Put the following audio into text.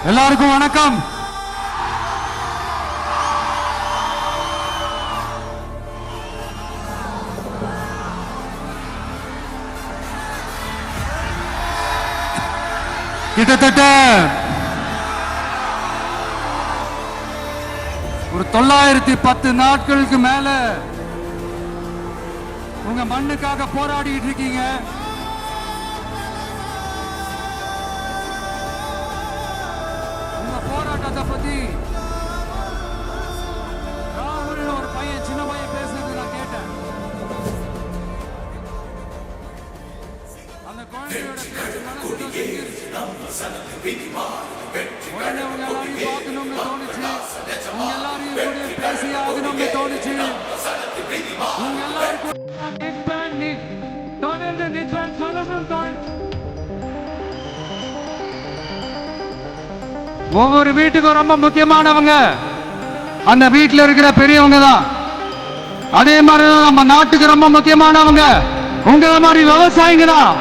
எல்லாருக்கும் வணக்கம். கிட்டத்தட்ட ஒரு 910 நாட்களுக்கு மேல உங்க மண்ணுக்காக போராடிட்டு இருக்கீங்க. உங்க போராட்டத்தை பத்தி ராகுல் ஒரு பையன், சின்ன பையன் பேசுறது நான் கேட்டேன். அந்த குழந்தையோட பேச்சு மனசுல செஞ்சிருச்சு. உடனே உங்க எல்லாரையும் பார்க்கணும்னு தோணுச்சு. உங்க எல்லாரையும் கூட பேசி ஆகணும்னு தோணுச்சு. உங்க எல்லாருக்கும் தொடர்ந்து நிற்பேன் சொல்லணும் தோணுச்சு. ஒவ்வொரு வீட்டுக்கும் ரொம்ப முக்கியமானவங்க அந்த வீட்டில் இருக்கிற பெரியவங்க தான். அதே மாதிரி நம்ம நாட்டுக்கு ரொம்ப முக்கியமானவங்க உங்களை மாதிரி விவசாயிங்க தான்.